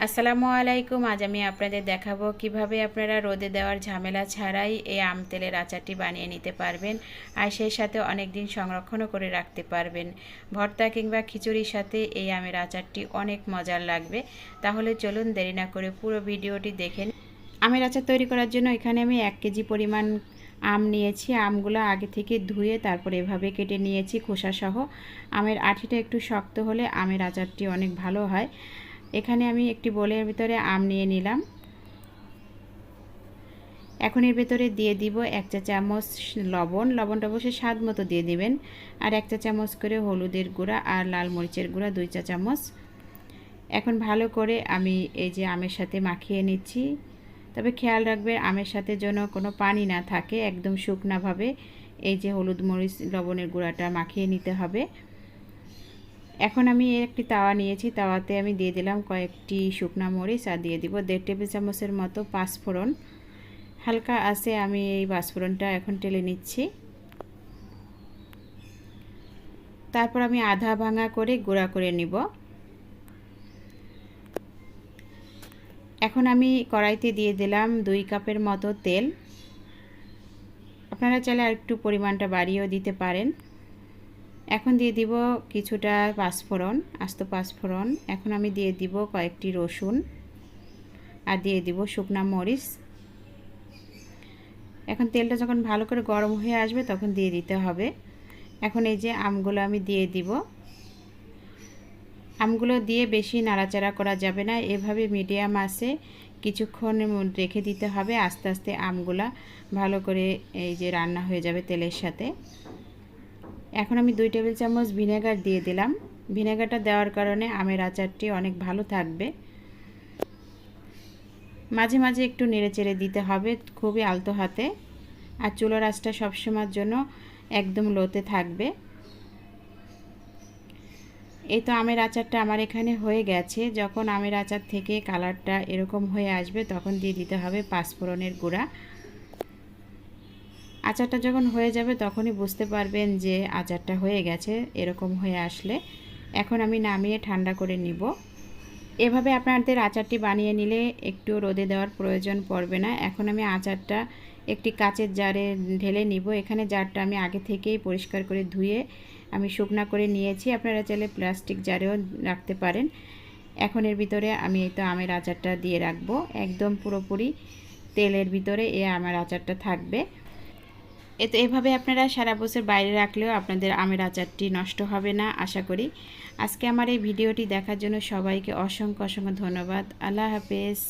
আসসালামু আলাইকুম। আজ আমি আপনাদের দেখাবো কিভাবে আপনারা রোদে দেওয়ার ঝামেলা ছাড়াই এই আম তেলের আচারটি বানিয়ে নিতে পারবেন আর সেই সাথে অনেক দিন সংরক্ষণও করে রাখতে পারবেন। ভর্তা কিংবা খিচুড়ির সাথে এই আমের আচারটি অনেক মজার লাগবে। তাহলে চলুন দেরি না করে পুরো ভিডিওটি দেখে নিন। আমের আচার তৈরি করার জন্য এখানে আমি 1 কেজি পরিমাণ আম নিয়েছি। আমগুলো আগে থেকে ধুয়ে তারপর এভাবে কেটে নিয়েছি খোসা সহ। আমের আঁটিটা একটু শক্ত হলে আমের আচারটি অনেক ভালো হয়। এখানে আমি একটি বোলের ভিতরে আম নিয়ে নিলাম। এখন এর ভিতরে দিয়ে দিব 1 চা চামচ লবণ। লবণটা অবশ্যই স্বাদ মতো দিয়ে দিবেন। আর 1 চা চামচ করে হলুদের গুঁড়া আর লাল মরিচের গুঁড়া 2 চা চামচ। এখন ভালো করে আমি এই যে আমের সাথে মাখিয়ে নিচ্ছি। তবে খেয়াল রাখবেন আমের সাথে যেন কোনো পানি না থাকে, একদম শুকনাভাবে এই যে হলুদ মরিচ লবণের গুঁড়াটা মাখিয়ে নিতে হবে। এখন আমি একটি তাওয়া নিয়েছি, তাওয়াতে আমি দিয়ে দিলাম কয়েকটি শুকনা মরিচ আর দিয়ে দিব 1.5 টেবিল চামচের মতো পাঁচফোড়ন। হালকা আছে আমি এই পাঁচফোড়নটা এখন টেলে নিচ্ছি। তারপর আমি আধা ভাঙা করে গুঁড়া করে নিব। এখন আমি কড়াইতে দিয়ে দিলাম 2 কাপের মতো তেল। আপনারা চাইলে আর একটু পরিমাণটা বাড়িয়েও দিতে পারেন। এখন দিয়ে দিব কিছুটা পাঁচফোড়ন, আস্ত পাঁচফোড়ন। এখন আমি দিয়ে দিব কয়েকটি রসুন আর দিয়ে দিব শুকনা মরিচ। এখন তেলটা যখন ভালো করে গরম হয়ে আসবে তখন দিয়ে দিতে হবে। এখন এই যে আমগুলো আমি দিয়ে দিব। আমগুলো দিয়ে বেশি নাড়াচাড়া করা যাবে না, এভাবে মিডিয়াম আঁচে কিছুক্ষণ রেখে দিতে হবে। আস্তে আস্তে আমগুলা ভালো করে এই যে রান্না হয়ে যাবে তেলের সাথে। এখন আমি 2 টেবিল চামচ ভিনেগার দিয়ে দিলাম। ভিনেগারটা দেওয়ার কারণে আমের আচারটি অনেক ভালো থাকবে। মাঝে মাঝে একটু নেড়েচেড়ে দিতে হবে, খুবই আলতো হাতে। আর চুলার আঁচটা সবসময়ের জন্য একদম লোতে থাকবে। এই তো আমের আচারটা আমার এখানে হয়ে গেছে। যখন আমের আচার থেকে কালারটা এরকম হয়ে আসবে তখন দিয়ে দিতে হবে পাঁচফোড়নের গুঁড়া। আচারটা যখন হয়ে যাবে তখনই বুঝতে পারবেন যে আচারটা হয়ে গেছে এরকম হয়ে আসলে। এখন আমি নামিয়ে ঠান্ডা করে নিব। এভাবে আপনাদের আচারটি বানিয়ে নিলে একটু রোদে দেওয়ার প্রয়োজন পড়বে না। এখন আমি আচারটা একটি কাচের জারে ঢেলে নিব। এখানে জারটা আমি আগে থেকেই পরিষ্কার করে ধুয়ে আমি শুকনা করে নিয়েছি। আপনারা চাইলে প্লাস্টিক জারেও রাখতে পারেন। এখন এর ভিতরে আমি এই তো আমের আচারটা দিয়ে রাখবো। একদম পুরোপুরি তেলের ভিতরে আমের আচারটা থাকবে। এভাবে আপনারা সারা বছর বাইরে রাখলেও আপনাদের আমের আচারটি নষ্ট হবে না আশা করি। আজকে আমার এই ভিডিওটি দেখার জন্য সবাইকে অসংখ্য ধন্যবাদ। আল্লাহ হাফেজ।